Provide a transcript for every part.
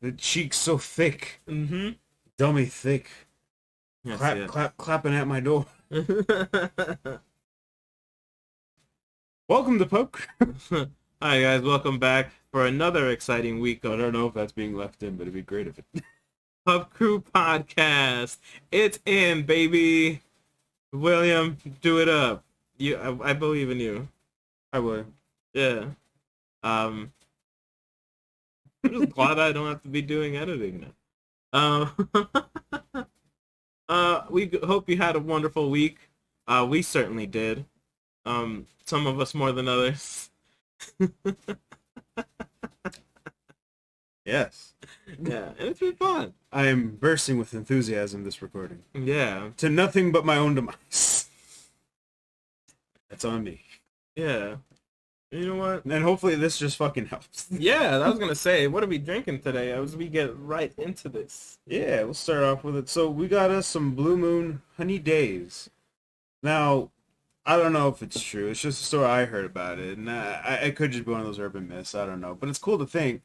The cheek's so thick. Mm-hmm. Dummy thick. Yes, Clapping at my door. Welcome to Pub Crew. Hi guys, welcome back for another exciting week I of don't know if that's being left in, but it'd be great if it. Pub Crew Podcast. It's in, baby. William, do it up. I believe in you. I would. Yeah. I'm just glad I don't have to be doing editing now. We hope you had a wonderful week. We certainly did. Some of us more than others. Yes. Yeah, and it's been fun. I am bursting with enthusiasm this recording. Yeah. To nothing but my own demise. That's on me. Yeah. You know what? And hopefully this just fucking helps. Yeah, I was gonna say, what are we drinking today? As we get right into this. Yeah, we'll start off with it. So we got us some Blue Moon Honey Days. Now, I don't know if it's true. It's just a story I heard about it. And I could just be one of those urban myths. I don't know. But it's cool to think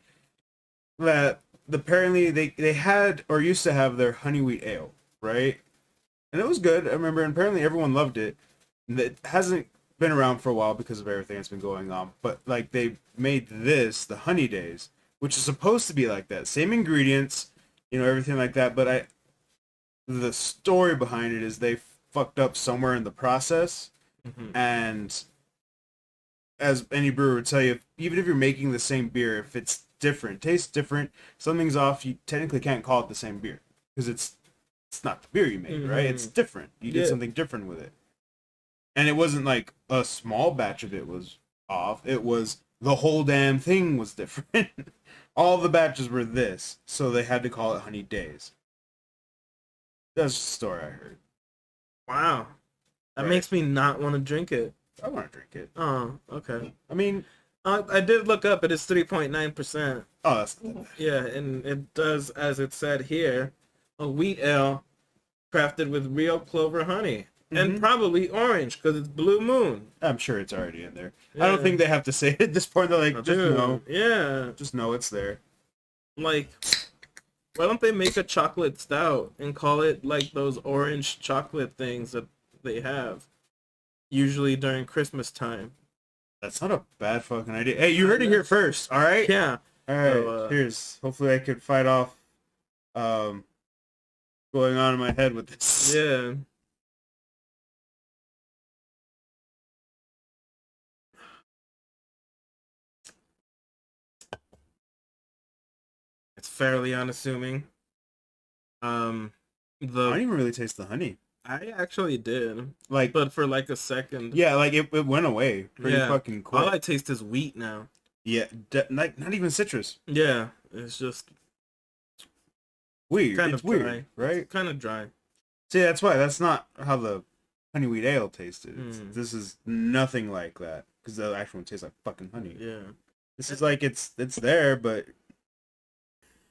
that apparently they had or used to have their honey wheat ale, right? And it was good. I remember, and apparently everyone loved it. And it hasn't been around for a while because of everything that's been going on. But like they made this, the Honey Days, which is supposed to be like that. Same ingredients, everything like that. But the story behind it is they fucked up somewhere in the process. Mm-hmm. And as any brewer would tell you, even if you're making the same beer, if it's different, tastes different, something's off, you technically can't call it the same beer because it's not the beer you made, right? It's different. You did something different with it. And it wasn't like a small batch of it was off. It was the whole damn thing was different. All the batches were this, so they had to call it Honey Days. That's the story I heard. Wow. That Right. makes me not want to drink it. I want to drink it. Oh, okay. I mean, I did look up. It is 3.9%. oh, that's Yeah, and it does, as it said here, a wheat ale crafted with real clover honey. And probably orange, because it's Blue Moon. I'm sure it's already in there. Yeah. I don't think they have to say it at this point. They're like, just know. Yeah. Just know it's there. Like, why don't they make a chocolate stout and call it like those orange chocolate things that they have usually during Christmas time? That's not a bad fucking idea. Hey, you heard it here first, all right? Yeah. All right, So, here's. Hopefully I could fight off going on in my head with this. Yeah. It's fairly unassuming. I don't even really taste the honey. I actually did, Like, but for like a second. yeah, like it went away pretty fucking quick. All I taste is wheat now. Yeah, not even citrus. Yeah, it's just Weird. kind It's of dry. weird, right? Kind of dry. See, that's why. That's not how the honey wheat ale tasted. Mm. This is nothing like that because the actual one tastes like fucking honey. Yeah. This is like it's there, but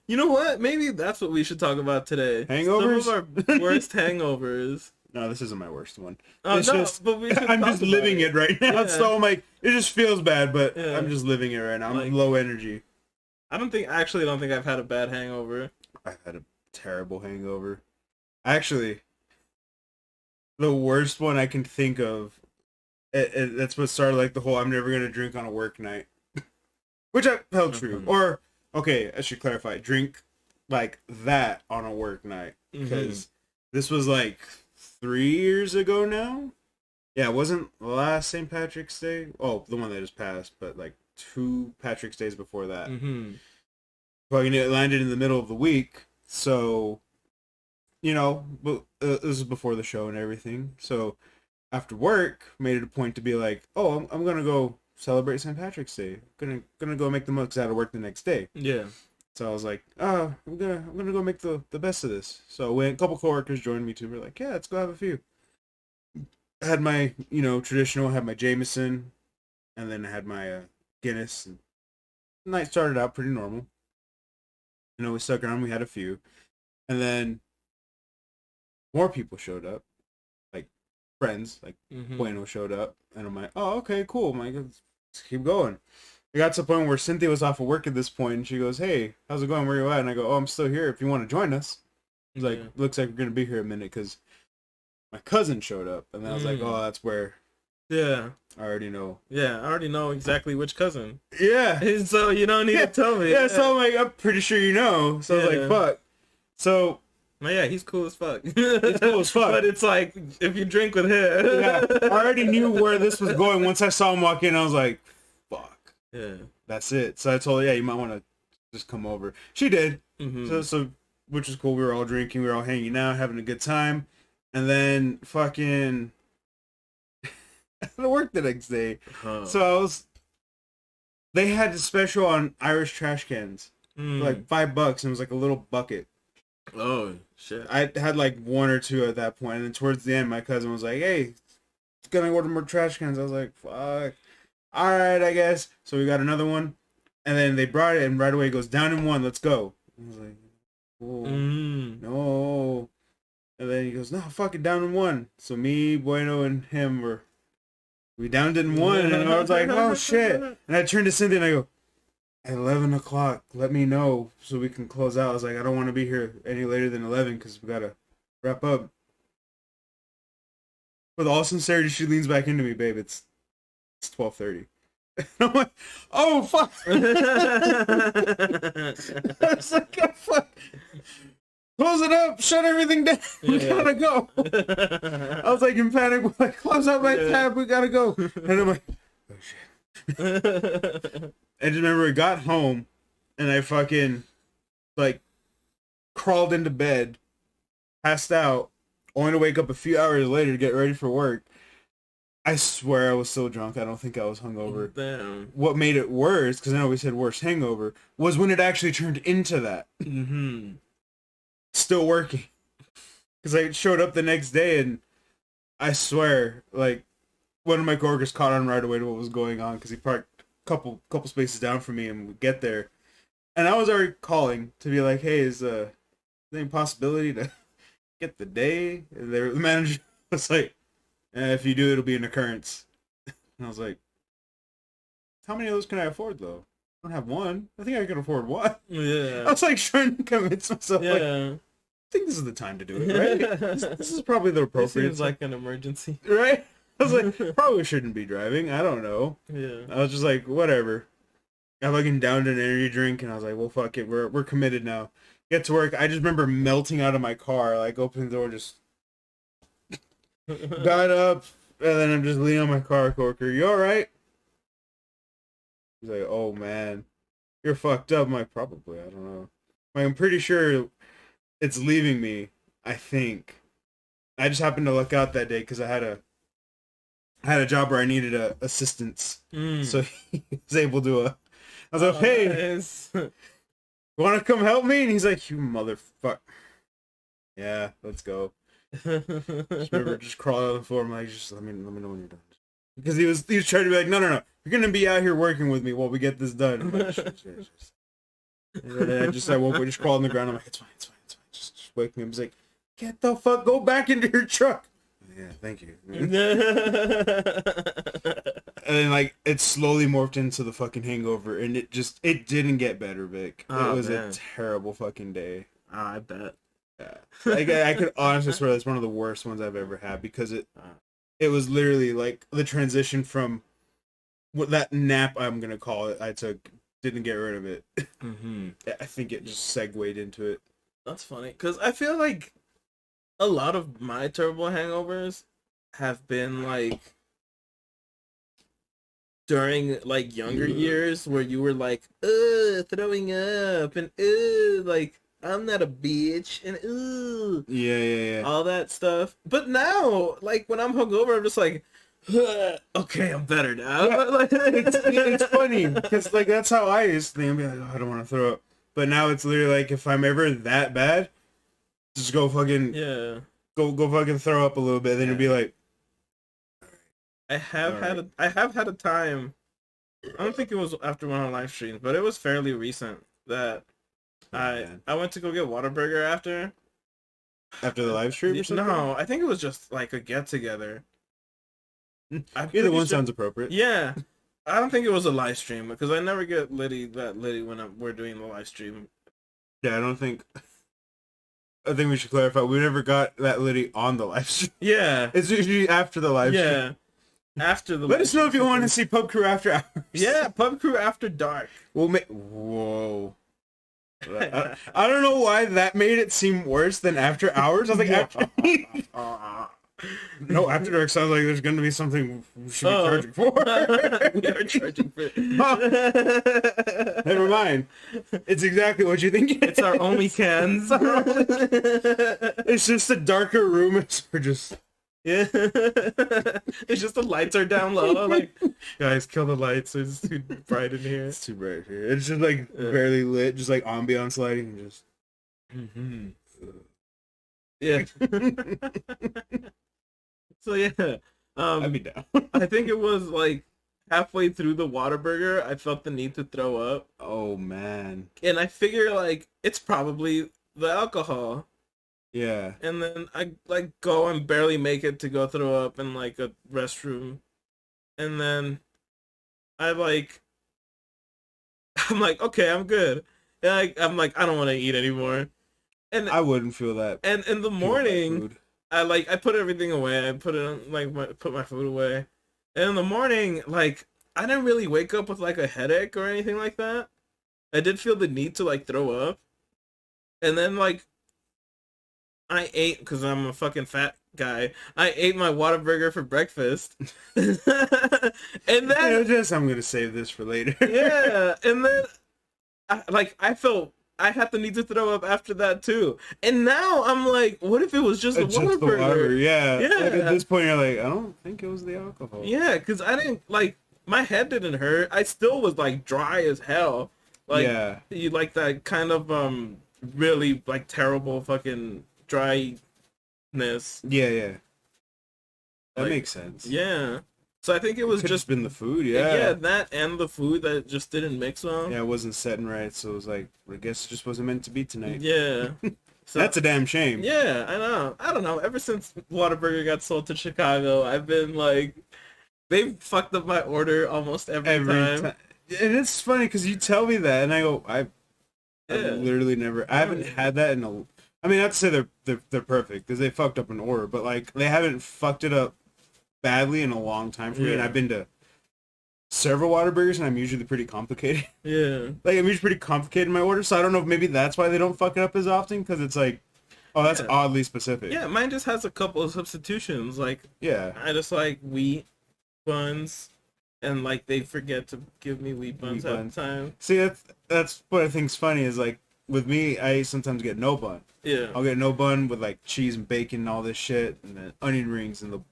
You know what? Maybe that's what we should talk about today. Hangovers? Some of our worst hangovers. no, this isn't my worst one. Oh, It's no, just but we should I'm talk just about living it right now. Yeah. So I'm like, it just feels bad, but Yeah. I'm just living it right now. I'm Like- low energy. I don't think I've had a bad hangover. I've had a terrible hangover. Actually, the worst one I can think of. That's what started like the whole I'm never gonna drink on a work night, which I held true. Mhm. Or okay, I should clarify: drink like that on a work night because this was like 3 years ago now. Yeah, it wasn't last St. Patrick's Day. Oh, the one that just passed, but like 2 Patrick's Days before that. Fucking it landed in the middle of the week, so but this was before the show and everything. So after work, made it a point to be like, oh, I'm gonna go celebrate St. Patrick's Day. Gonna go make the most out of work the next day. Yeah. So I was like, oh, I'm gonna go make the best of this. So when a couple coworkers joined me too, we're like, yeah, let's go have a few. I had my traditional, I had my Jameson, and then I had my Guinness. And the night started out pretty normal. We stuck around, we had a few, and then more people showed up, like friends, like Bueno showed up, and I'm like, oh, okay, cool. I'm like, let's keep going. it got to the point where Cynthia was off of work at this point, and she goes, "Hey, how's it going? Where you at?" And I go, "Oh, I'm still here. If you want to join us." He's like, Yeah. "Looks like we're gonna be here a minute because my cousin showed up," and then I was like, "Oh, that's where Yeah. I already know." Yeah, I already know exactly which cousin. Yeah. So you don't need to tell me. Yeah. So I'm like, I'm pretty sure you know. So I was like, "Fuck." So. No, yeah, he's cool as fuck. He's cool as fuck. But it's like, if you drink with him. Yeah, I already knew where this was going. Once I saw him walk in, I was like, fuck. Yeah. That's it. So I told her, yeah, you might want to just come over. She did. Mm-hmm. So, which was cool. We were all drinking. We were all hanging out, having a good time. And then fucking... I had to work the next day. Huh. So they had a special on Irish trash cans. For like $5. And it was like a little bucket. Oh, shit. I had like one or two at that point, and then towards the end, my cousin was like, "Hey, gonna order more trash cans." I was like, "Fuck, all right, I guess." So we got another one, and then they brought it, and right away it goes down in one. Let's go. I was like, "Oh, no," and then he goes, "No, fuck it, down in one." So me, Bueno, and him we downed it in one, and I was like, "Oh shit!" And I turned to Cynthia and I go, "At 11 o'clock, let me know so we can close out." I was like, "I don't want to be here any later than 11 because we gotta wrap up." With all sincerity, she leans back into me, "Babe, it's 12:30." I'm like, "Oh fuck!" I was like, "Oh fuck! Close it up, shut everything down. We gotta go." I was like in panic, we're like, "Close out my tab, we gotta go." And I'm like, "Oh shit." I just remember I got home and I fucking like crawled into bed, passed out, only to wake up a few hours later to get ready for work. I swear I was so drunk. I don't think I was hungover. Damn. What made it worse, because I know we said worst hangover, was when it actually turned into that. Mm-hmm. Still working. Because I showed up the next day and I swear, like, one of my coworkers caught on right away to what was going on because he parked couple spaces down from me, and we get there and I was already calling to be like, "Hey, is there any possibility to get the day?" And the manager was like, "If you do, it'll be an occurrence." And I was like, "How many of those can I afford though? I don't have one. I think I can afford one." Yeah. I was like trying to convince myself, like, Yeah. I think this is the time to do it, right? This is probably the It appropriate seems like an emergency. right? I was like, probably shouldn't be driving. I don't know. Yeah. I was just like, whatever. I fucking downed an energy drink, and I was like, well, fuck it. We're committed now. Get to work. I just remember melting out of my car, like opening the door, just got up, and then I'm just leaning on my car. Coworker, "You all right?" He's like, "Oh man, you're fucked up." I'm like, "Probably. I don't know. Like, I'm pretty sure it's leaving me. I think. I just happened to look out that day because I had a job where I needed assistance, so he was able to. I was like, "Hey, Nice. want to come help me?" And he's like, "You motherfucker." Yeah, let's go. Just remember, just crawl out of the floor. I'm like, "Just let me know when you're done." Because he was trying to be like, "No, you're gonna be out here working with me while we get this done." I'm like, sure. And then I just crawl on the ground. I'm like, it's fine. Just wake me up. He's like, "Get the fuck, go back into your truck." Yeah, thank you. And then like it slowly morphed into the fucking hangover, and it didn't get better, Vic. Oh, it was man. a terrible fucking day. I bet. Yeah. Like I could honestly swear that's one of the worst ones I've ever had because it was literally like the transition from what that nap, I'm gonna call it, I took, didn't get rid of it. Mm-hmm. I think it just segued into it. That's funny because I feel like a lot of my terrible hangovers have been like during like younger years where you were like, throwing up and like I'm not a bitch and Yeah. all that stuff. But now, like when I'm hungover, I'm just like, okay, I'm better now. Yeah, it's funny because like that's how I used to think. I'd be like, "Oh, I don't want to throw up," but now it's literally like if I'm ever that bad, just go fucking go fucking throw up a little bit. Then you'll be like, I have had a time. I don't think it was after one of my live streams, but it was fairly recent that I went to go get Whataburger after after the live stream or something. No, I think it was just like a get together. Either one sounds appropriate. Yeah, I don't think it was a live stream because I never get that litty when we're doing the live stream. Yeah, I don't think. I think we should clarify. We never got that litty on the live stream. Yeah. It's usually after the live stream. Yeah. After the Let us know if you want to see Pub Crew After Hours. Yeah, Pub Crew After Dark. We'll make. Whoa. I don't know why that made it seem worse than After Hours. I was like, after... No, After Dark sounds like there's going to be something we should be charging for. We are charging for it. Never mind. It's exactly what you think. It's our only cans. It's just a darker room. We're just... Yeah. It's just the lights are down low. Like, guys, kill the lights. It's too bright in here. It's too bright here. It's just like barely lit, just like ambiance lighting, and just. Yeah. So yeah, I'd be down. I think it was like halfway through the Whataburger, I felt the need to throw up. Oh man. And I figure like it's probably the alcohol. Yeah. And then I like go and barely make it to go throw up in like a restroom. And then I'm like, okay, I'm good. And I'm like, I don't want to eat anymore. And I wouldn't feel that. And in the morning, I put everything away. I put it on, put my food away. And in the morning, like, I didn't really wake up with like a headache or anything like that. I did feel the need to like throw up. And then like I ate, because I'm a fucking fat guy, I ate my Whataburger for breakfast. And then I'm gonna save this for later. Yeah, and then I felt I had the need to throw up after that too. And now I'm like, what if it was just a Whataburger? Yeah. Like at this point you're like, I don't think it was the alcohol. Yeah, because I didn't like, my head didn't hurt. I still was like dry as hell. Like, yeah. You like that kind of really like terrible fucking dryness. Yeah. That Like, makes sense. Yeah. So I think it was just been the food, yeah, that and the food that just didn't mix well. Yeah, it wasn't setting right, so it was like, I guess it just wasn't meant to be tonight. Yeah. So, that's a damn shame. Yeah, I know. I don't know. Ever since Whataburger got sold to Chicago, I've been like, they fucked up my order almost every time. And it's funny because you tell me that, and I go, I've literally never. I haven't had that in a. I mean, not to say they're perfect because they fucked up an order, but like they haven't fucked it up badly in a long time for me. And I've been to several Whataburgers, and I'm usually pretty complicated. Yeah. Like I'm usually pretty complicated in my order, so I don't know if maybe that's why they don't fuck it up as often because it's like, oh, that's oddly specific. Yeah, mine just has a couple of substitutions. Like, I just like wheat buns. And like they forget to give me wheat buns at the time. See, that's what I think's funny is like with me, I sometimes get no bun. Yeah. I'll get no bun with like cheese and bacon and all this shit, and then onion rings and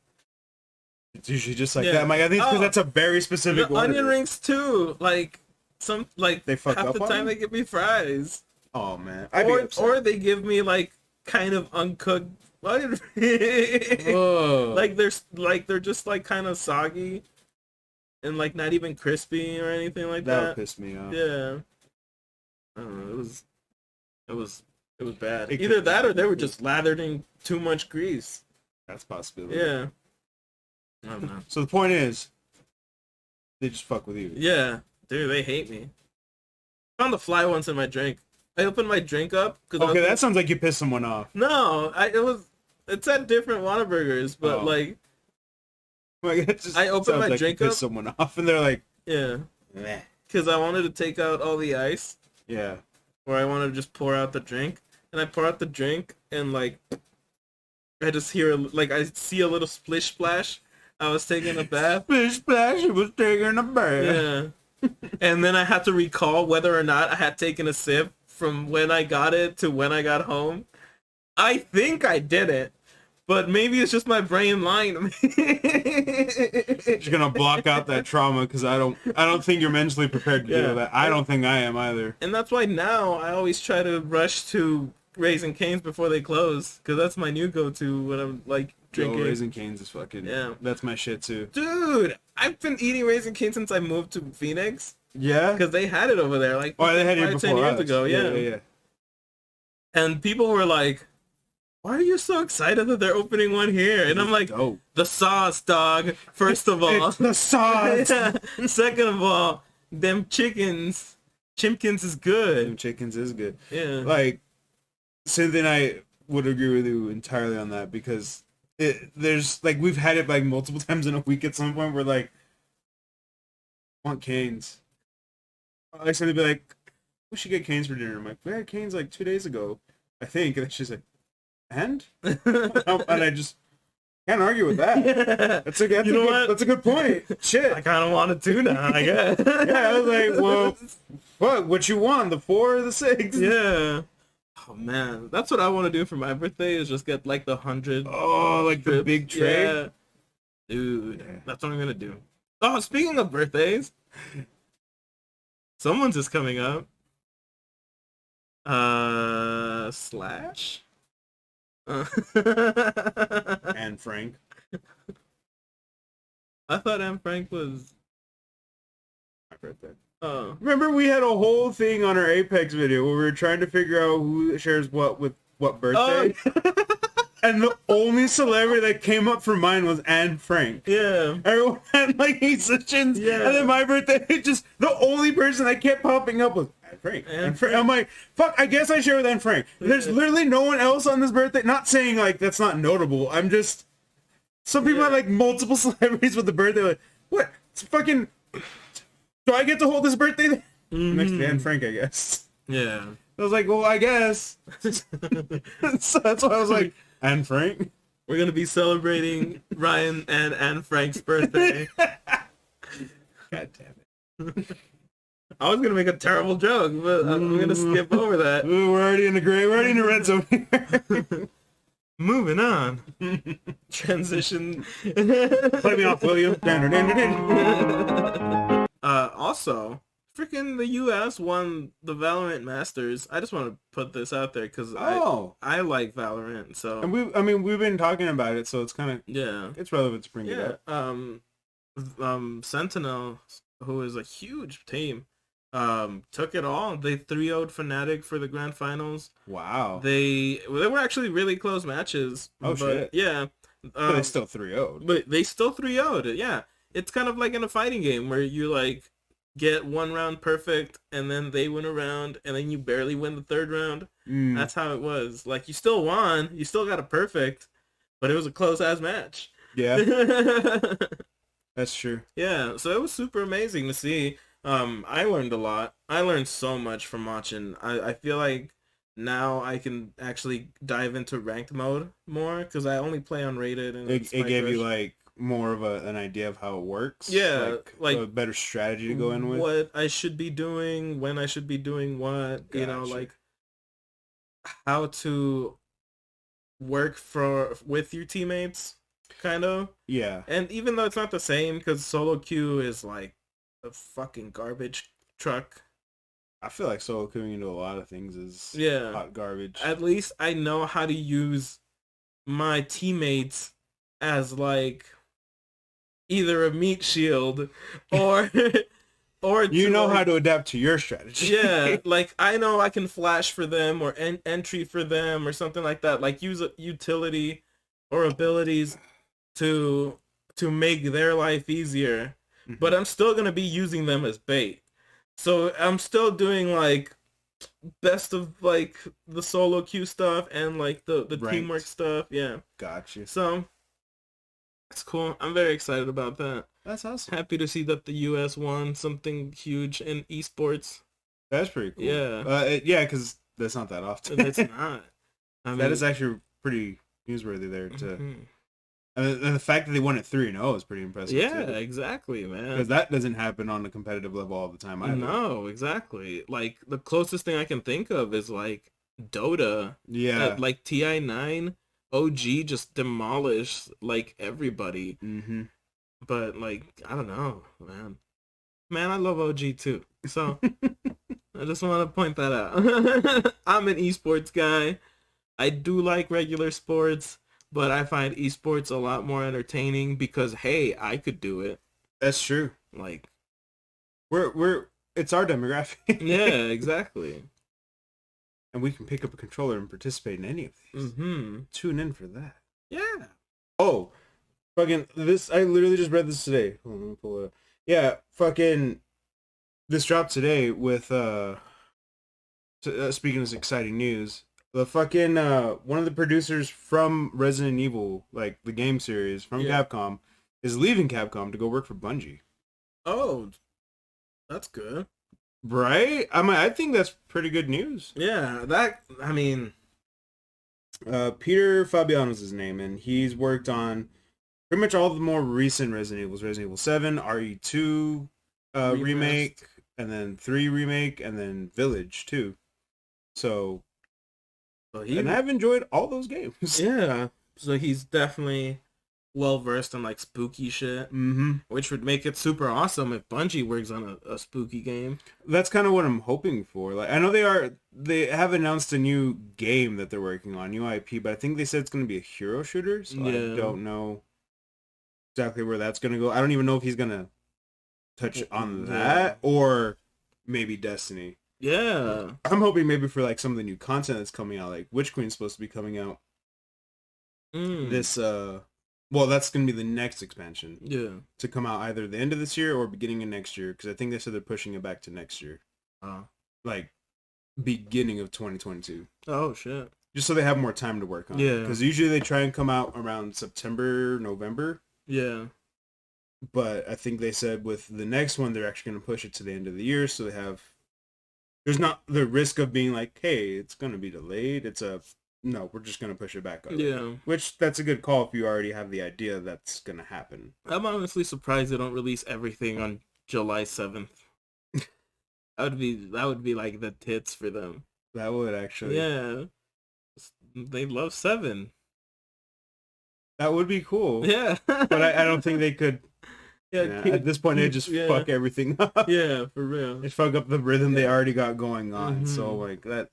it's usually just like that. I'm like, I think because that's a very specific order. Onion rings too. Like they fuck half up the time on they give me fries. Oh man. Or they give me like kind of uncooked onion rings. Like they're just like kind of soggy. And like not even crispy or anything like that. That would piss me off. Yeah. I don't know. It was bad. Either that or they were just lathered in too much grease. That's a possibility. Yeah. I don't know. So the point is, they just fuck with you. Yeah, dude, they hate me. I found a fly once in my drink. I opened my drink up. Okay, that sounds like you pissed someone off. No, it's at different Whataburgers, but like. I opened my drink up. Someone off, and they're like, yeah, because I wanted to take out all the ice. Yeah. Or I wanted to just pour out the drink, and I pour out the drink, and like, I just hear I see a little splish splash. I was taking a bath. Splish splash. He was taking a bath. Yeah. And then I had to recall whether or not I had taken a sip from when I got it to when I got home. I think I did it. But maybe it's just my brain lying to me. Just gonna block out that trauma because I don't think you're mentally prepared to deal with that. I don't think I am either. And that's why now I always try to rush to Raising Cane's before they close, because that's my new go-to when I'm like drinking. Yo, Raising Cane's is fucking that's my shit too. Dude, I've been eating Raising Cane's since I moved to Phoenix. Yeah, because they had it over there like they had it 10 years ago. Yeah. Yeah. And people were like, why are you so excited that they're opening one here? And I'm like, dope. the sauce, dog. First of all, It's the sauce. Yeah. Second of all, them chickens, Chimkins is good. Them chickens is good. Yeah. Like, Cynthia and I would agree with you entirely on that because there's like we've had it like multiple times in a week at some point where like I want Cane's. I said to be like, we should get Cane's for dinner. I'm like, we had Cane's like 2 days ago, I think. And she's like, and? And I just can't argue with that. Yeah. That's a good point. Shit. I kind of want a tuna, I guess. Yeah, I was like, well, what you want, the 4 or the 6? Yeah. Oh man, that's what I want to do for my birthday is just get like the 100. Oh, like the big tray? Yeah. Dude, that's what I'm gonna do. Oh, speaking of birthdays, someone's is coming up. Slash? And Frank. I thought Anne Frank was My birthday. Oh. Remember we had a whole thing on our Apex video where we were trying to figure out who shares what with what birthday. Oh. And the only celebrity that came up for mine was Anne Frank. Yeah. Everyone had like musicians. Yeah. And then my birthday, just the only person that kept popping up was Anne Frank. Anne Frank. I'm like, fuck, I guess I share with Anne Frank. There's literally no one else on this birthday. Not saying like that's not notable. I'm just, some people have like multiple celebrities with the birthday. Like, what? It's fucking, do I get to hold this birthday? Next to Anne Frank, I guess. Yeah. I was like, well, I guess. So that's why I was like, Anne Frank? We're gonna be celebrating Ryan and Anne Frank's birthday. God damn it. I was gonna make a terrible joke, but I'm gonna skip over that. Ooh, we're already in the gray. We're already in the red zone here. Moving on. Transition. Play me off, will you? Also, freaking the U.S. won the Valorant Masters. I just want to put this out there because I like Valorant. So And we've been talking about it, so it's kind of it's relevant to bring it up. Sentinel, who is a huge team, took it all. They 3-0'd Fnatic for the grand finals. Wow. They were actually really close matches. Oh shit. Yeah. But they still 3-0'd. But they still 3-0'd it. Yeah. It's kind of like in a fighting game where you like get one round perfect and then they win a round and then you barely win the third round. That's how it was. Like you still won, you still got a perfect, but it was a close ass match. Yeah. That's true. Yeah, so it was super amazing to see. I learned a lot. I learned so much from watching. I feel like now I can actually dive into ranked mode more because I only play unrated. And it gave you like more of an idea of how it works. Yeah, like a better strategy to go in with. What I should be doing, when I should be doing what, Gotcha. you know, like how to work with your teammates, kind of. Yeah. And even though it's not the same, because solo queue is like a fucking garbage truck. I feel like solo queuing into a lot of things is hot garbage. At least I know how to use my teammates as like either a meat shield or you know how to adapt to your strategy. Yeah, like I know I can flash for them or entry for them or something like that. Like use a utility or abilities to make their life easier. But I'm still gonna be using them as bait. So I'm still doing like best of like the solo queue stuff and like the teamwork stuff. Yeah. Gotcha. So that's cool. I'm very excited about that. That's awesome. Happy to see that the US won something huge in esports. That's pretty cool. Yeah. Yeah, because that's not that often. It's not. I mean, that is actually pretty newsworthy there too. And the fact that they won at 3-0 is pretty impressive. Yeah, too. Exactly, man. Because that doesn't happen on a competitive level all the time either. No, exactly. Like the closest thing I can think of is like Dota. Yeah. Like TI9, OG just demolished like everybody. But like I don't know, man. Man, I love OG too. So I just want to point that out. I'm an esports guy. I do like regular sports. But I find esports a lot more entertaining because hey, I could do it. That's true. Like we're it's our demographic. Yeah, exactly. and we can pick up a controller and participate in any of these. Tune in for that. Yeah. Oh, fucking this! I literally just read this today. Hold on, let me pull it up. Yeah, fucking this dropped today with speaking of exciting news, the fucking one of the producers from Resident Evil, like the game series from Capcom, is leaving Capcom to go work for Bungie. Oh, that's good. Right? I think that's pretty good news. Yeah, Peter Fabian is his name, and he's worked on pretty much all the more recent Resident Evils. Resident Evil 7, RE2 remake, and then 3 remake, and then Village 2. So, and I've enjoyed all those games. Yeah. So he's definitely well-versed in, like, spooky shit. Which would make it super awesome if Bungie works on a spooky game. That's kind of what I'm hoping for. Like, I know they have announced a new game that they're working on, new IP, but I think they said it's going to be a hero shooter, so I don't know exactly where that's going to go. I don't even know if he's going to touch on that, or maybe Destiny. Yeah. I'm hoping maybe for, like, some of the new content that's coming out, like Witch Queen's supposed to be coming out this, well, that's going to be the next expansion. Yeah. To come out either the end of this year or beginning of next year, because I think they said they're pushing it back to next year. Like, beginning of 2022. Oh, shit. Just so they have more time to work on it. Because usually they try and come out around September, November. Yeah. But I think they said with the next one, they're actually going to push it to the end of the year, so they have... There's not the risk of being like, hey, it's going to be delayed. No, we're just going to push it back up. Yeah. Which, that's a good call if you already have the idea that's going to happen. I'm honestly surprised they don't release everything on July 7th. That would be like the tits for them. That would actually. Yeah. They love 7. That would be cool. Yeah. But I don't think they could. Yeah, at this point, they just fuck everything up. Yeah, for real. They fuck up the rhythm they already got going on. So, like, that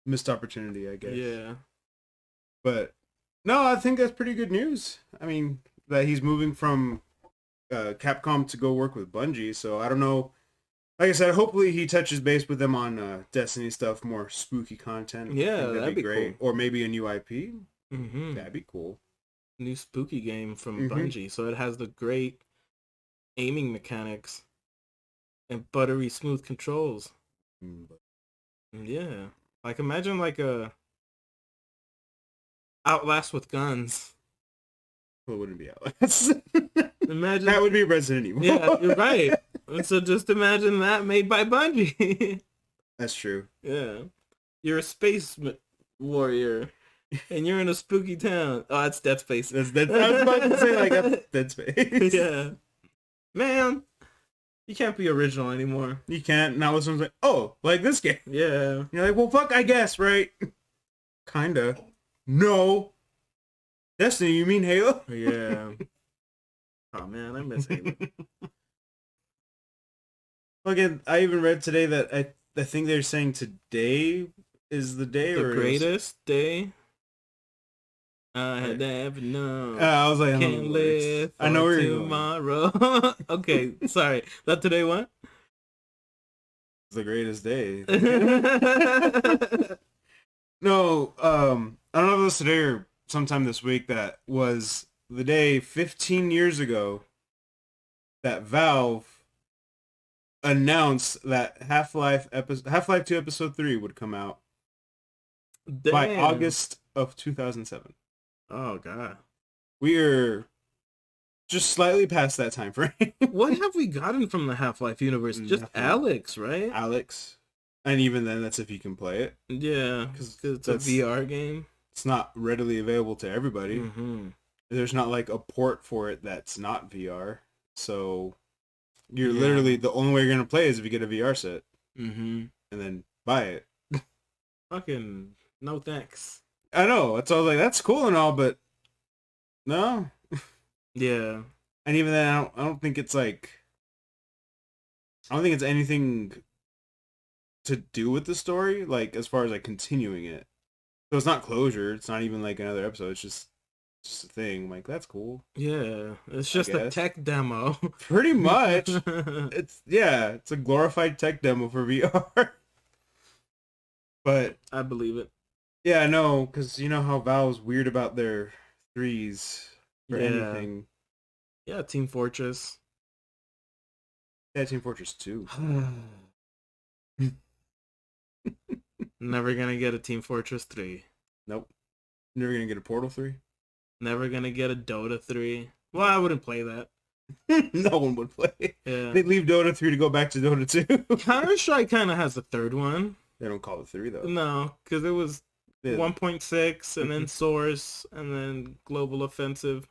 missed opportunity, I guess. Yeah. But, no, I think that's pretty good news. I mean, that he's moving from Capcom to go work with Bungie. So, I don't know. Like I said, hopefully he touches base with them on Destiny stuff, more spooky content. Yeah, that'd be great. Cool. Or maybe a new IP. That'd be cool. New spooky game from Bungie. So, it has the great aiming mechanics and buttery smooth controls. Yeah. Like, imagine like a Outlast with guns. Well, it wouldn't be Outlast. Imagine that would be Resident Evil. Yeah, you're right. And so just imagine that made by Bungie. That's true. Yeah. You're a space warrior and you're in a spooky town. Oh, that's Dead Space. I was about to say, like, that's Dead Space. Yeah. Man, you can't be original anymore. You can't. Now someone's like, oh, like this game. Yeah. You're like, well, fuck, I guess, right? Kinda. No. Destiny, you mean Halo? Yeah. Oh, man, I miss Halo. Again, I even read today that I think they're saying today is the day, the greatest day I had ever known. I was like, can't live I know where you're tomorrow. Okay, sorry. That today what? It's the greatest day. No, I don't know if it was today or sometime this week. That was the day 15 years ago that Valve announced that Half-Life 2 Episode 3 would come out by August of 2007. Oh, God. We're just slightly past that time frame. What have we gotten from the Half-Life universe? Just Nothing. Alex, right? Alex. And even then, that's if you can play it. Yeah, because it's a VR game. It's not readily available to everybody. There's not like a port for it that's not VR. So you're literally, the only way you're going to play is if you get a VR set. And then buy it. Fucking no thanks. I know. It's all like, that's cool and all, but no. Yeah. And even then, I don't think it's like, I don't think it's anything to do with the story, like as far as like continuing it. So it's not closure. It's not even like another episode. It's just a thing. I'm like, that's cool. Yeah. It's just a tech demo. Pretty much. It's a glorified tech demo for VR. But I believe it. Yeah, I know, because you know how Valve's weird about their threes for Yeah. anything. Yeah, Team Fortress. Yeah, Team Fortress 2. Never gonna get a Team Fortress 3. Nope. Never gonna get a Portal 3. Never gonna get a Dota 3. Well, I wouldn't play that. No one would play. Yeah. They'd leave Dota 3 to go back to Dota 2. Counter-Strike kind of has the third one. They don't call it 3 though. No, because it was 1.6 and then Source and then Global Offensive,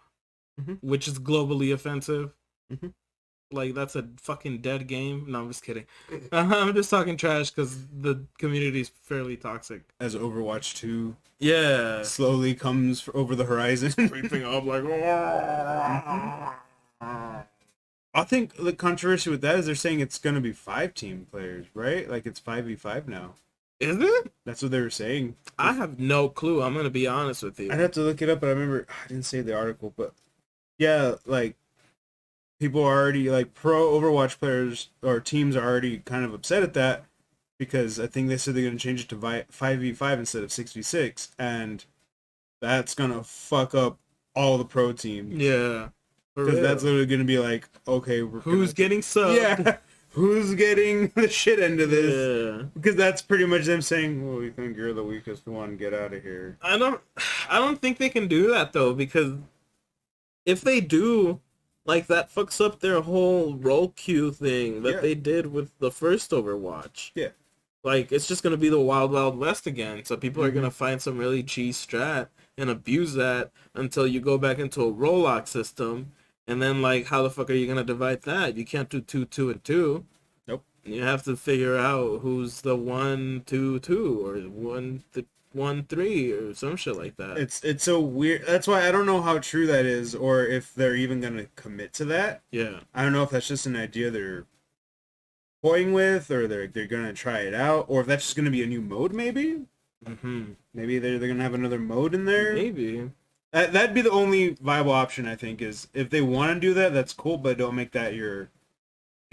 which is globally offensive. Like, that's a fucking dead game. No, I'm just kidding. I'm just talking trash because the community is fairly toxic. As Overwatch 2 slowly comes over the horizon. creeping up like... I think the controversy with that is they're saying it's going to be 5 team players, right? Like it's 5v5 now. Is it? That's what they were saying. I have no clue. I'm going to be honest with you. I'd have to look it up, but I remember, I didn't say the article, but yeah, like people are already, like pro Overwatch players or teams are already kind of upset at that because I think they said they're going to change it to 5v5 instead of 6v6, and that's going to fuck up all the pro teams. Yeah. Because that's literally going to be like, okay, who's getting subbed? Yeah. Who's getting the shit end of this? Yeah. Because that's pretty much them saying, well, we think you're the weakest one, get out of here. I don't think they can do that though, because if they do, like, that fucks up their whole role queue thing that they did with the first Overwatch. Yeah. Like, it's just gonna be the Wild Wild West again. So people are gonna find some really cheese strat and abuse that until you go back into a role lock system. And then, like, how the fuck are you gonna divide that? You can't do 2, 2, and 2. Nope. You have to figure out who's the 1, 2, 2, or 1, 3, or some shit like that. It's so weird. That's why I don't know how true that is, or if they're even gonna commit to that. Yeah. I don't know if that's just an idea they're toying with, or they're gonna try it out, or if that's just gonna be a new mode, maybe. Maybe they're gonna have another mode in there. Maybe. That'd be the only viable option, I think, is if they want to do that, that's cool, but don't make that your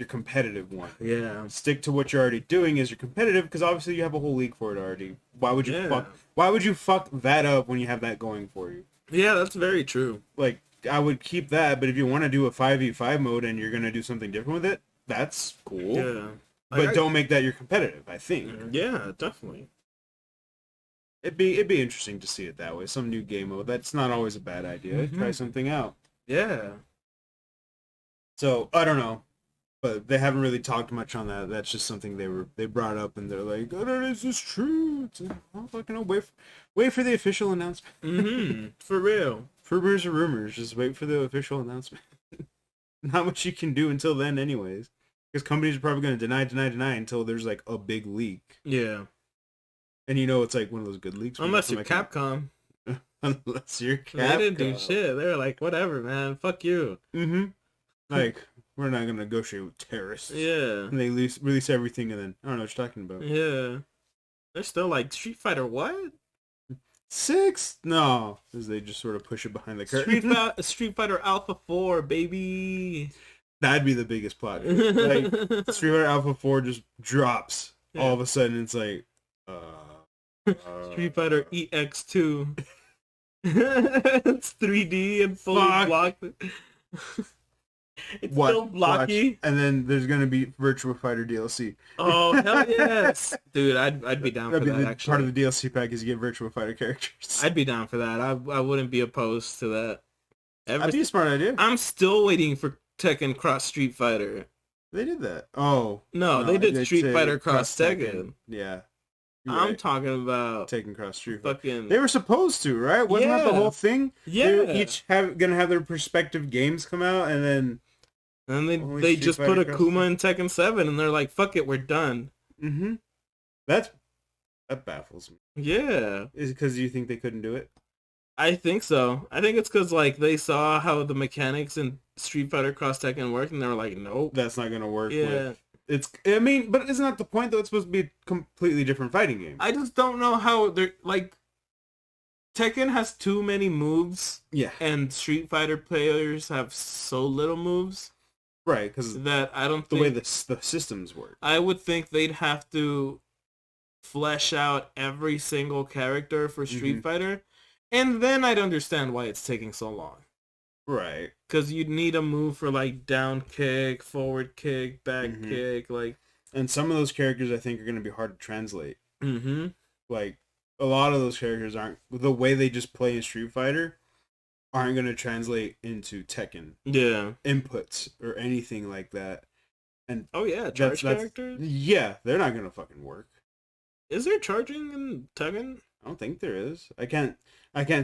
competitive one. Yeah. Stick to what you're already doing as your competitive, because obviously you have a whole league for it already. Why would you fuck that up when you have that going for you? Yeah, that's very true. Like, I would keep that, but if you want to do a 5v5 mode and you're gonna do something different with it, that's cool. Yeah. But don't make that your competitive, I think. Yeah, definitely. It'd be interesting to see it that way. Some new game mode. That's not always a bad idea. Try something out. Yeah. So I don't know, but they haven't really talked much on that. That's just something they brought up, and they're like, "Oh, is this true?" It's like, I don't fucking know. Wait for the official announcement. For real. Rumors are rumors. Just wait for the official announcement. Not much you can do until then, anyways, because companies are probably going to deny until there's like a big leak. Yeah. And you know it's like one of those good leaks. Unless you're Capcom. Unless you're Capcom. They didn't do shit. They were like, whatever, man. Fuck you. Like, we're not going to negotiate with terrorists. Yeah. And they release everything, and then, I don't know what you're talking about. Yeah. They're still like, Street Fighter what? 6? No. Because they just sort of push it behind the curtain. Street Fighter Alpha 4, baby. That'd be the biggest plot. Like, Street Fighter Alpha 4 just drops. Yeah. All of a sudden, it's like, Street Fighter EX2. It's 3D and fully blocked. It's still blocky. And then there's gonna be Virtua Fighter DLC. Oh hell yes, dude! I'd be down for that. Actually, part of the DLC pack is you get Virtua Fighter characters. I'd be down for that. I wouldn't be opposed to that. That'd be a smart idea. I'm still waiting for Tekken Cross Street Fighter. They did that. Oh no, they did Street Fighter Cross Tekken. Yeah. I'm talking about Taking Cross Street. Fucking. They were supposed to, right? Wasn't that the whole thing? Yeah. They were each gonna have their respective games come out, and then they just put Akuma in Tekken 7, and they're like, "Fuck it, we're done." That baffles me. Yeah. Is it because you think they couldn't do it? I think so. I think it's because like they saw how the mechanics in Street Fighter Cross Tekken worked, and they were like, "Nope, that's not gonna work." Yeah. I mean, but isn't that the point, though? It's supposed to be a completely different fighting game. I just don't know how they're, like, Tekken has too many moves. Yeah. And Street Fighter players have so little moves. Right, because that I don't think... the way the systems work. I would think they'd have to flesh out every single character for Street Mhm. Fighter, and then I'd understand why it's taking so long. Right. Because you'd need a move for like down kick, forward kick, back Mhm. kick, like. And some of those characters I think are going to be hard to translate. Mm-hmm. Like a lot of those characters aren't the way they just play in Street Fighter aren't going to translate into Tekken Yeah. inputs or anything like that. And Oh yeah, charge that's characters. yeah, they're not going to fucking work. Is there charging in Tekken? I don't think there is. I can't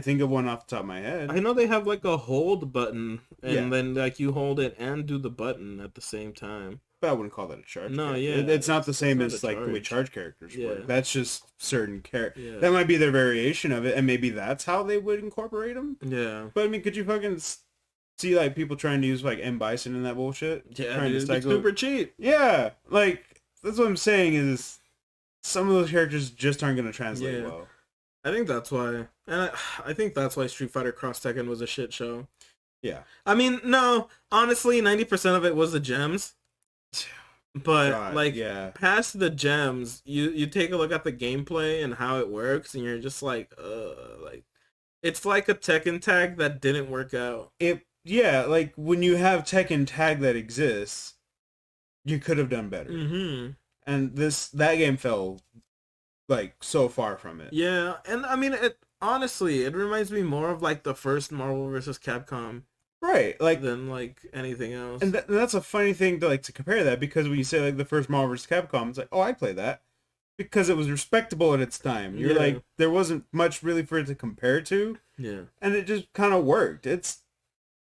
think of one off the top of my head. I know they have like a hold button, and Yeah. then like you hold it and do the button at the same time. But I wouldn't call that a charge. No, character. yeah, It's not the same not as a like the way charge. charge characters Yeah. work. That's just certain characters. Yeah. That might be their variation of it, and maybe that's how they would incorporate them. Yeah. But I mean, could you fucking see like people trying to use like M Bison and that bullshit? Yeah, Trying dude, to it'd be cycle- super cheap. Yeah, like that's what I'm saying is some of those characters just aren't going to translate Yeah. well. I think that's why, and I think that's why Street Fighter Cross Tekken was a shit show. Yeah. I mean, no, honestly, 90% of it was the gems. But God, like yeah. past the gems, you take a look at the gameplay and how it works, and you're just like it's like a Tekken tag that didn't work out. Yeah, like when you have Tekken tag that exists, you could have done better. Mm-hmm. And that game fell like so far from it. Yeah, and I mean, it honestly, it reminds me more of like the first Marvel vs. Capcom Right, like than like anything else. and that's a funny thing to compare that, because when you say like the first Marvel vs. Capcom, it's like, oh, I play that because it was respectable at its time. You're Yeah. like, there wasn't much really for it to compare to, Yeah. and it just kind of worked. It's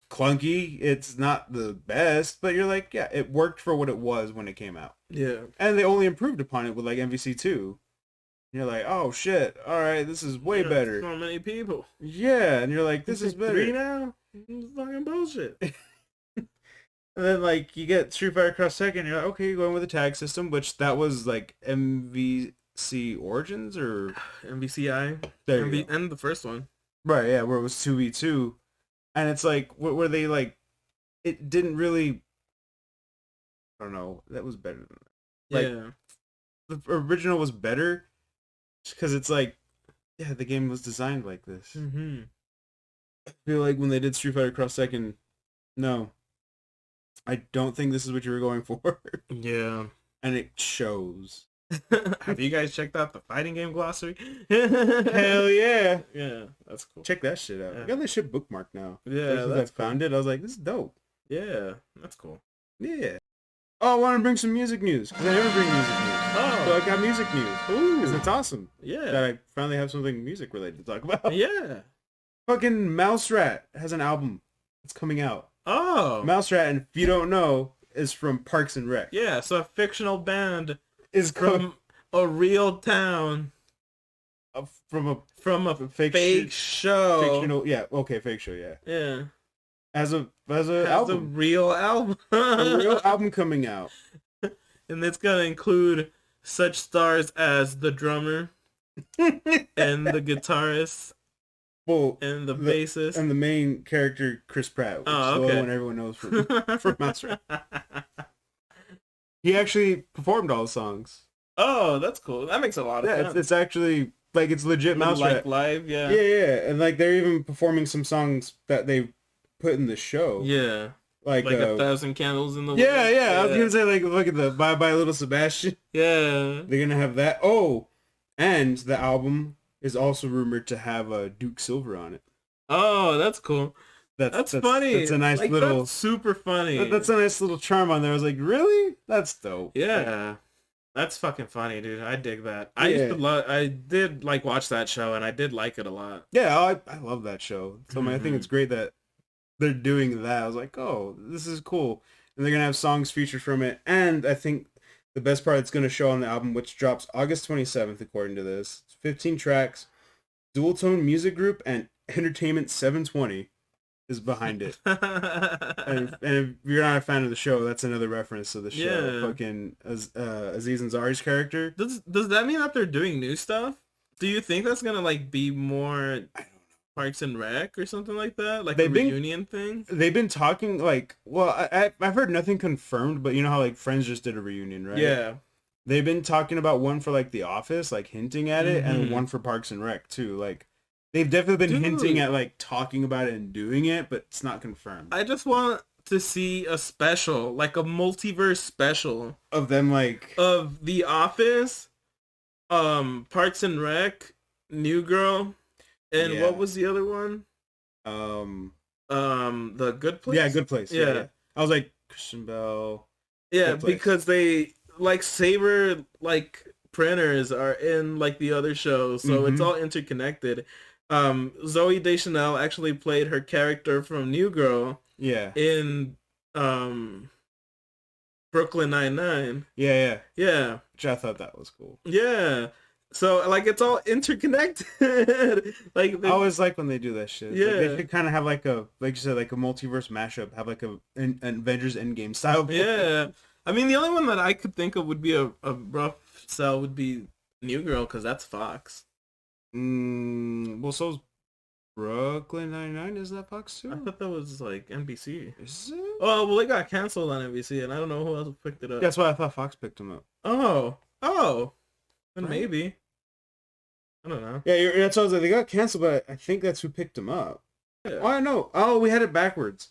clunky, it's not the best, but you're like, yeah, it worked for what it was when it came out. Yeah. And they only improved upon it with like MVC2. You're like, oh shit, all right, this is way better. So many people. Yeah, and you're like, this is better. 3 now? This is fucking bullshit. And then like you get Street Fighter Cross Tekken, you're like, okay, you're going with a tag system, which that was like MVC Origins or MVCI. there you go. And the first one. Right, yeah, where it was 2v2, and it's like where they like it didn't really. I don't know. That was better than that. Like, Yeah. the original was better, because it's like, yeah, the game was designed like this. Mm-hmm. I feel like when they did Street Fighter Cross Tekken, no, I don't think this is what you were going for, Yeah. and it shows. Have you guys checked out the fighting game glossary? Hell yeah! Yeah, that's cool. Check that shit out. Yeah. I got that shit bookmarked now. Yeah, Ever since I that's found it, I was like, this is dope. Yeah, that's cool. Yeah. Oh, I want to bring some music news, because I never bring music news. Oh. So I got music news. Ooh. Because it's awesome that Yeah. I finally have something music related to talk about. Yeah. Fucking Mouse Rat has an album. It's coming out. Oh. Mouse Rat, and if you don't know, is from Parks and Rec. Yeah, so a fictional band Is from a real town, from a from a fake fake show. fictional, yeah, okay, fake show, yeah. Yeah. As a Has album, a real album. a real album coming out. And it's gonna include such stars as the drummer and the guitarist Well, and the bassist. and the main character, Chris Pratt, which Oh, is the okay. one everyone knows from Mouse Rat. He actually performed all the songs. Oh, that's cool. That makes a lot of Yeah, sense. it's actually like it's legit Mouse like Rat. live, yeah. Yeah, and like they're even performing some songs that they put in the show. Yeah. like Like 1,000 candles in the yeah, wind. yeah. I was gonna say like look at the Bye Bye Little Sebastian. Yeah. They're gonna have that. Oh, and the album is also rumored to have Duke Silver on it. Oh, that's cool. That's funny. That's a nice like, little. That's super funny. That's a nice little charm on there. I was like, really? That's dope. Yeah. That's fucking funny, dude. I dig that. Yeah. I did like watch that show, and I did like it a lot. Yeah, I love that show. So I think it's great that they're doing that. I was like, oh, this is cool. And they're gonna have songs featured from it. And I think the best part it's gonna show on the album, which drops August 27th, according to this, 15 tracks, dual tone music group, and Entertainment 720 is behind it. and if you're not a fan of the show, that's another reference to the show. Yeah. Fucking Aziz Ansari's character. Does that mean that they're doing new stuff? Do you think that's gonna like be more Parks and Rec or something like that, like a reunion thing? They've been talking like, well, I've heard nothing confirmed, but you know how like Friends just did a reunion, right? Yeah. they've been talking about one for like The Office, like hinting at it, and Mm-hmm. one for Parks and Rec too. Like they've definitely been hinting Dude, at like talking about it and doing it, but it's not confirmed. I just want to see a special, like a multiverse special Of them like of The Office, Parks and Rec, New Girl, and what yeah. was the other one? Um The Good Place. yeah, Good Place. Yeah, Yeah, yeah. I was like Christian Bell, yeah, Good Place. because they like Saber like printers are in like the other shows, so it's Mm-hmm. all interconnected. Zoe Deschanel actually played her character from New Girl Yeah. in um Brooklyn Nine-Nine. Yeah, yeah. Yeah, Which I thought that was cool. yeah. So like it's all interconnected. Like I always like when they do that shit. Like they yeah, should kind of have like a, like you said, like a multiverse mashup. Have like an Avengers Endgame style. yeah. I mean, the only one that I could think of would be a rough sell would be New Girl because that's Fox. Well, so's Brooklyn Nine-Nine. Is that Fox I too? thought that was like NBC. Is it? Oh well, it got canceled on NBC, and I don't know who else picked it up. That's why I thought Fox picked them up. Oh, then Right? maybe. I don't know. Yeah, that's what I was like. They got canceled, but I think that's who picked them up. Oh, Yeah. I know. Oh, we had it backwards.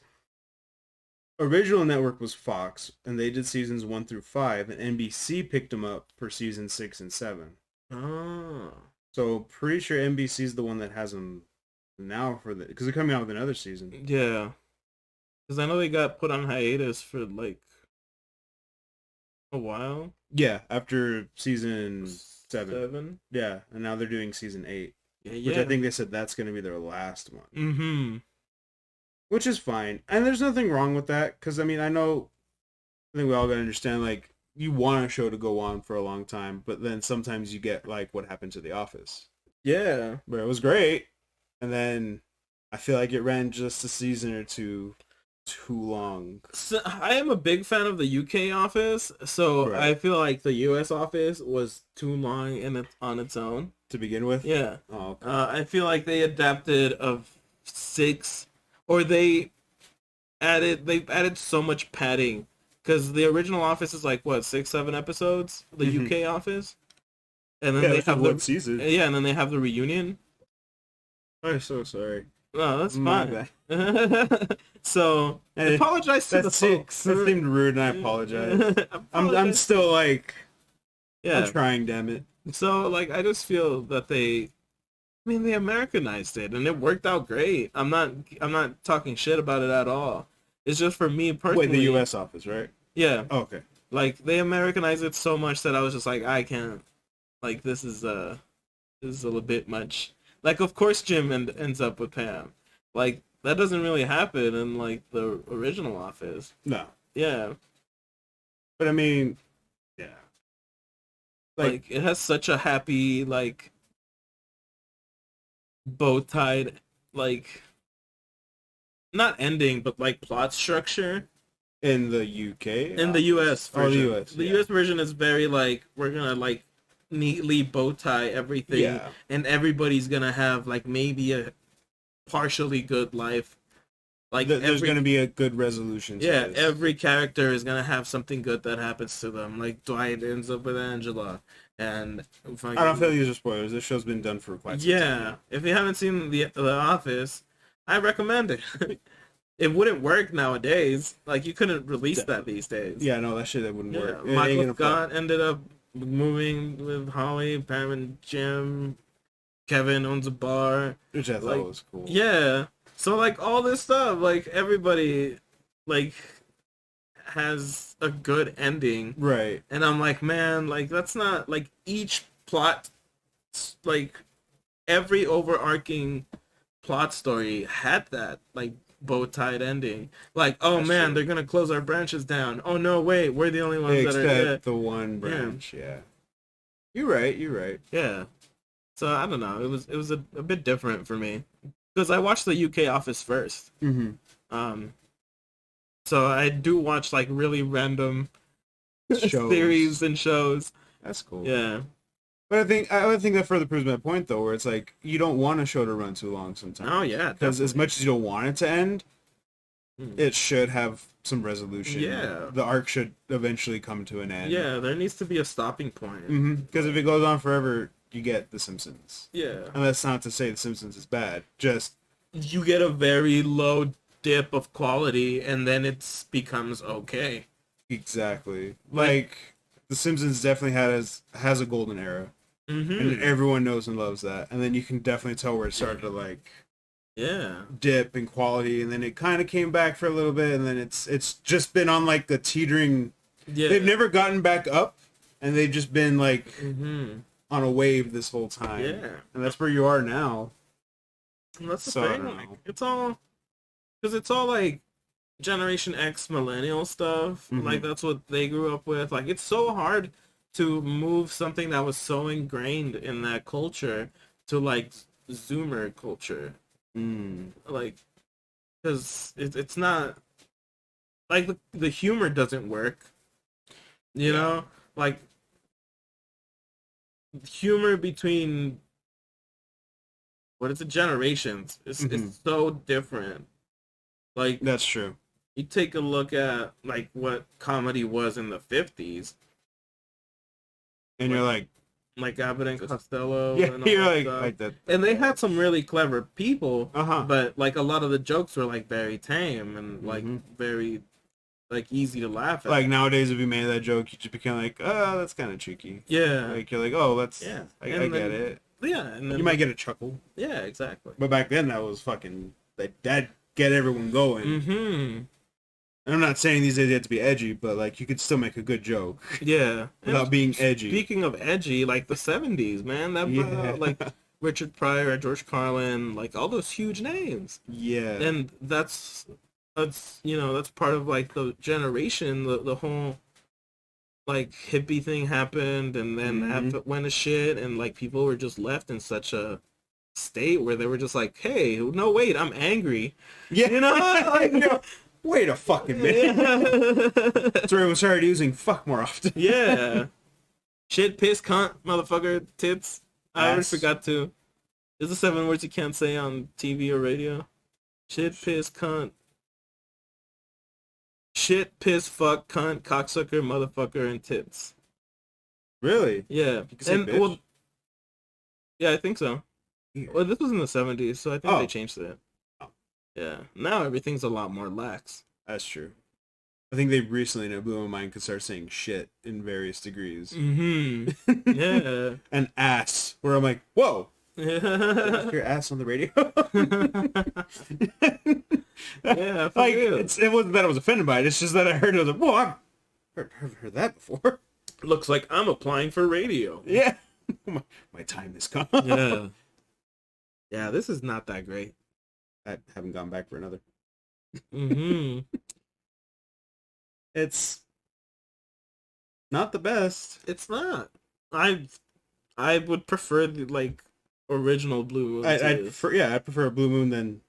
Original network was Fox, and they did seasons 1 through 5, and NBC picked them up for season 6 and 7. Oh. So pretty sure NBC is the one that has them now for the, because they're coming out with another season. Yeah. Because I know they got put on hiatus for like a while. Yeah, after season 7. 7. Yeah, and now they're doing season 8, Yeah, which yeah. I think they said that's going to be their last one. Mm-hmm. Which is fine, and there's nothing wrong with that. Because I mean, I think we all gotta understand, like, you want a show to go on for a long time, but then sometimes you get like what happened to The Office, Yeah. where it was great, and then I feel like it ran just a season or two too long. So I am a big fan of the UK office, so Right. I feel like the US office was too long on its own. To begin with. Yeah. Oh, okay. I feel like they adapted of 6, or they've added so much padding because the original Office is like what 6-7 episodes, the Mhm. UK Office, and then Yeah, they that's have one the season. yeah, and then they have the reunion. I'm so sorry. No, that's My fine. So Hey, apologize to the folks. That seemed rude, and I apologize. I'm Apologize. still like, Yeah. I'm trying, damn it. So like I just feel that they Americanized it and it worked out great. I'm not talking shit about it at all. It's just for me personally. Wait, the U.S. office, right? Yeah. Oh, okay. Like they Americanized it so much that I was just like, I can't. Like this is a little bit much. Like of course Jim ends up with Pam. Like that doesn't really happen in like the original Office. No, Yeah. but I mean, yeah. Like it has such a happy like bow tied like not ending but like plot structure. In the UK? In the US Oh, the version. US, The yeah. US version is very like we're gonna like neatly bow tie everything Yeah. and everybody's gonna have like maybe a partially good life. Like There's going to be a good resolution to yeah, this. every character is gonna have something good that happens to them. Like Dwight ends up with Angela, and I don't feel these are spoilers. This show's been done for quite some time. yeah. If you haven't seen the Office, I recommend it. It wouldn't work nowadays. Like you couldn't release that these days. Yeah, no, that shit that wouldn't Yeah, work. It ain't Michael gonna fly. Scott ended up moving with Holly, Pam, and Jim. Kevin owns a bar. Which I thought like, was cool. Yeah. So like all this stuff, like everybody, like has a good ending, Right. and I'm like, man, like that's not like each plot, like every overarching plot story had that like bow tied ending. Like, oh That's man, true. they're gonna close our branches down. Oh no, wait, we're the only ones that are Except the one branch, yeah. You're right, yeah. So I don't know. It was a bit different for me because I watched the UK Office first. Mm-hmm. So I do watch like really random Shows. series and shows. That's cool. Yeah. But I would think that further proves my point, though, where it's like, you don't want a show to run too long sometimes. Oh yeah. Because as definitely. much as you don't want it to end, it should have some resolution. Yeah. The arc should eventually come to an end. Yeah, there needs to be a stopping point. Because if it goes on forever, you get The Simpsons. Yeah. And that's not to say The Simpsons is bad. Just you get a very low dip of quality, and then it becomes okay. exactly like The Simpsons definitely has a golden era, and everyone knows and loves that. And then you can definitely tell where it started to like dip in quality, and then it kind of came back for a little bit, and then it's just been on like the teetering. They've never gotten back up, and they've just been like on a wave this whole time. And that's where you are now. And that's the thing. Like, it's all because it's all like Generation X millennial stuff. Like that's what they grew up with. Like it's so hard to move something that was so ingrained in that culture to like Zoomer culture. Like, because it's not like the humor doesn't work, you know, like humor between what is it, generations is so different. Like that's true. You take a look at like what comedy was in the 50s, and you're like Abbott and Costello. Yeah, and all you're that like that. And they had some really clever people, Uh-huh. but like a lot of the jokes were like very tame and like very like easy to laugh at. Like nowadays, if you made that joke, you just become like, oh, that's kind of cheeky. Yeah. Like you're like, oh, that's I get it. Yeah, and then You might get a chuckle. Yeah, exactly. But back then, that was fucking that get everyone going. And I'm not saying these days you have to be edgy, but like you could still make a good joke. Yeah. Without being edgy. Speaking of edgy, like the 70s, man, that brought out like Richard Pryor, George Carlin, like all those huge names. Yeah. And that's you know, that's part of like the generation, the whole like hippie thing happened, and then that went to shit, and like people were just left in such a state where they were just like, hey, no, wait, I'm angry. Yeah. You know? Like, wait a fucking minute. That's where everyone started using fuck more often. Yeah. Shit, piss, cunt, motherfucker, tits. I already forgot to. There's the 7 words you can't say on TV or radio. Shit, piss, cunt. Shit, piss, fuck, cunt, cocksucker, motherfucker, and tits. Really? Yeah. You can say bitch? Well, yeah, I think so. Yeah. Well, this was in the 70s, so I think they changed it. Yeah. Now everything's a lot more lax. That's true. I think they recently, in a blue mind, could start saying shit in various degrees. Yeah. And ass, where I'm like, whoa. Your ass on the radio. Yeah, like it wasn't that I was offended by it. It's just that I heard it. I was like, whoa, I've heard that before. Looks like I'm applying for radio. Yeah, my time has come. Yeah, this is not that great. I haven't gone back for another. It's not the best. It's not. I would prefer the like original Blue Moon. I prefer a Blue Moon than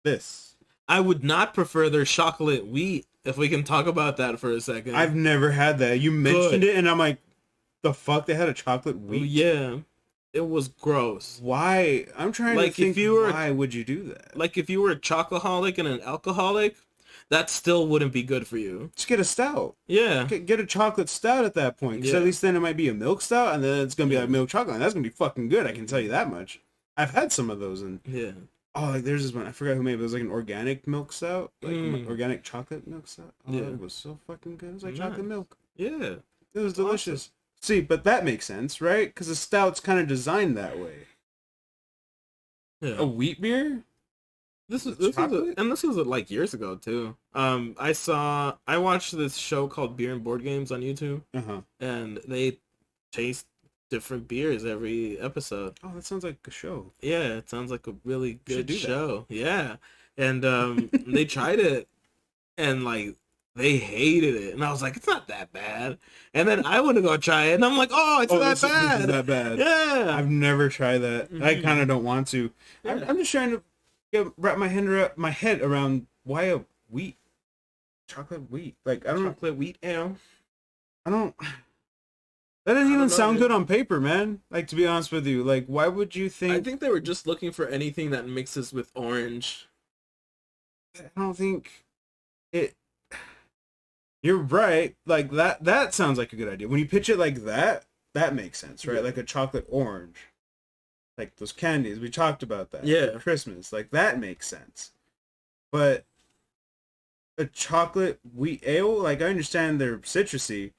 this. I would not prefer their chocolate wheat, if we can talk about that for a second. I've never had that. You mentioned it, and I'm like, the fuck? They had a chocolate wheat? Yeah. It was gross. Why? I'm trying to think, why would you do that? Like, if you were a chocoholic and an alcoholic, that still wouldn't be good for you. Just get a stout. Yeah. Get a chocolate stout at that point. Because at least then it might be a milk stout, and then it's going to be like milk chocolate. And that's going to be fucking good, I can tell you that much. I've had some of those, and oh, like there's this one, I forgot who made it, but it was like an organic milk stout, like organic chocolate milk stout. Oh, it was so fucking good. It was like chocolate milk. Yeah. It was delicious. Awesome. See, but that makes sense, right? Because the stout's kind of designed that way. Yeah. A wheat beer? This was like years ago too. I watched this show called Beer and Board Games on YouTube, and they taste different beers every episode. Oh, that sounds like a show. Yeah, it sounds like a really good show. Yeah, and they tried it, and like they hated it, and I was like, it's not that bad. And then I went to go try it, and I'm like, oh, it's that bad. This is that bad. Yeah, I've never tried that. I kind of don't want to. Yeah. I'm just trying to wrap my head around why a chocolate wheat. Like I don't chocolate wheat ale. I don't. That doesn't even sound good on paper, man. Like, to be honest with you, like, why would you think? I think they were just looking for anything that mixes with orange. I don't think it. You're right. Like that sounds like a good idea. When you pitch it like that makes sense, right? Yeah. Like a chocolate orange. Like those candies. We talked about that. Yeah. For Christmas. Like that makes sense. But a chocolate wheat ale, like I understand they're citrusy,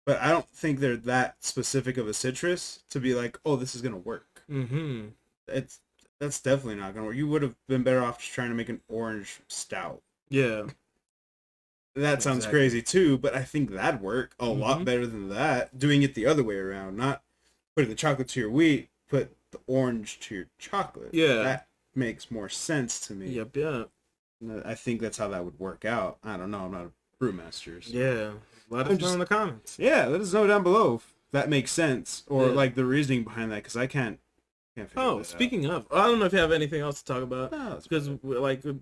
but I don't think they're that specific of a citrus to be like, oh, this is gonna work. Mm-hmm. That's definitely not gonna work. You would have been better off just trying to make an orange stout. Yeah. That sounds crazy too, but I think that'd work a lot Mhm. better than that. Doing it the other way around, not putting the chocolate to your wheat, put the orange to your chocolate. Yeah. That makes more sense to me. Yep. Yeah. I think that's how that would work out. I don't know. I'm not a brewmasters. Yeah. Let us know in the comments. Yeah, let us know down below if that makes sense or Yeah. like the reasoning behind that, because I can't figure Oh, that speaking of, I don't know if you have anything else to talk about out. No, it's because fine.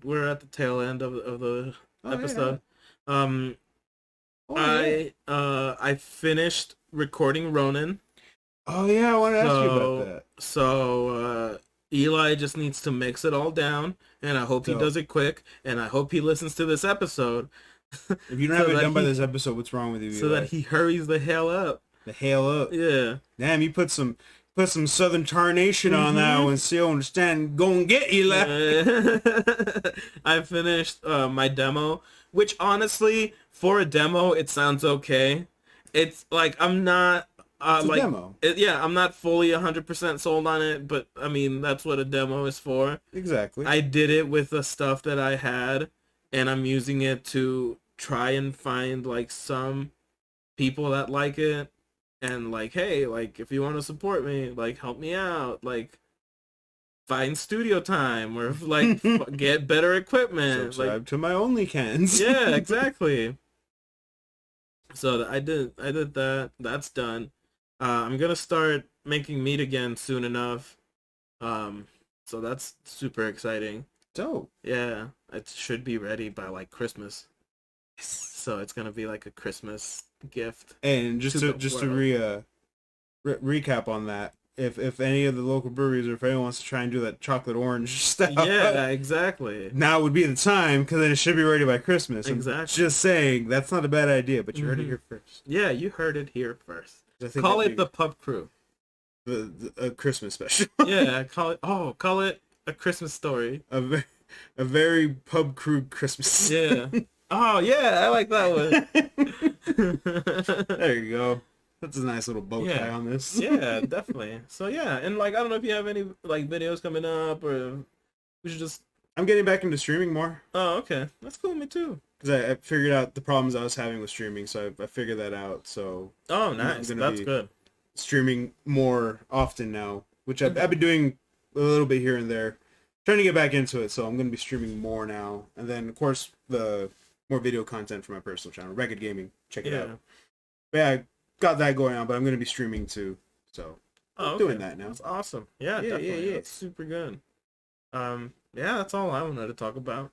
we're at the tail end of the Oh, episode. yeah. Oh, yeah. I finished recording Ronin. Oh yeah, I want to ask you about that. So Eli just needs to mix it all down, and I hope he does it quick, and I hope he listens to this episode. If you don't have it done by this episode, what's wrong with you? So Eli? that he hurries the hell up. The hell up. Yeah. Damn, you put some Southern Tarnation on that one, so you understand. Go and get Eli. I finished my demo, which honestly, for a demo, it sounds okay. It's like I'm not It's a like demo. I'm not fully 100% sold on it, but I mean that's what a demo is for. Exactly. I did it with the stuff that I had, and I'm using it to try and find like some people that like it, and like, hey, like if you want to support me, like help me out, like find studio time or like get better equipment. Subscribe to my OnlyCans. Yeah, exactly. So I did that. That's done. I'm gonna start making meat again soon enough. So that's super exciting. Dope. Yeah, it should be ready by like Christmas. So it's gonna be like a Christmas gift. And just to recap on that, if any of the local breweries or if anyone wants to try and do that chocolate orange stuff, Yeah, exactly. now would be the time, because then it should be ready by Christmas. Exactly. I'm just saying that's not a bad idea, but you heard it here first. Yeah, you heard it here first. I think Call that'd it be the Pub Crew. a Christmas special. Yeah, call it a Christmas story. a very pub crew Christmas. Yeah. Oh yeah, I like that one. There you go. That's a nice little bow tie on this. Yeah, definitely. So yeah, and like I don't know if you have any like videos coming up, or we should just. I'm getting back into streaming more. Oh, okay, that's cool. Me too. Because I figured out the problems I was having with streaming, so I figured that out. So oh, nice. That's good. Streaming more often now, which I've been doing a little bit here and there, trying to get back into it. So I'm going to be streaming more now, and then of course the more video content for my personal channel, Ragged Gaming. Check it out. But yeah, I got that going on, but I'm going to be streaming too. So I'm doing that now. That's awesome. Yeah, definitely. Yeah. That's super good. Yeah, that's all I wanted to talk about.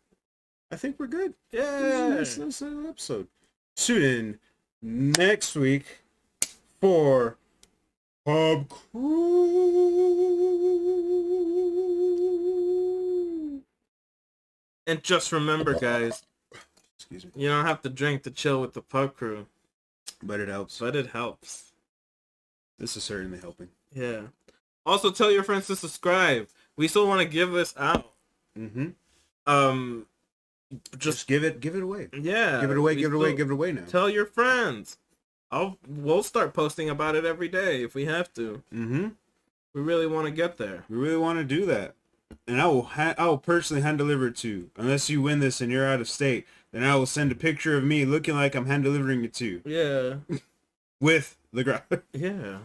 I think we're good. Yeah. This is an episode. Tune in next week for Pub Crew. And just remember, guys, Excuse me. you don't have to drink to chill with the Pub Crew. But it helps. But it helps. This is certainly helping. Yeah. Also, tell your friends to subscribe. We still want to give this out. Mm-hmm. Just give it away. Yeah. Give it away now. Tell your friends. We'll start posting about it every day if we have to. Mm-hmm. We really want to get there. We really want to do that. And I will personally hand deliver it to you. Unless you win this and you're out of state, then I will send a picture of me looking like I'm hand delivering it to you. Yeah. With the graphic. Yeah.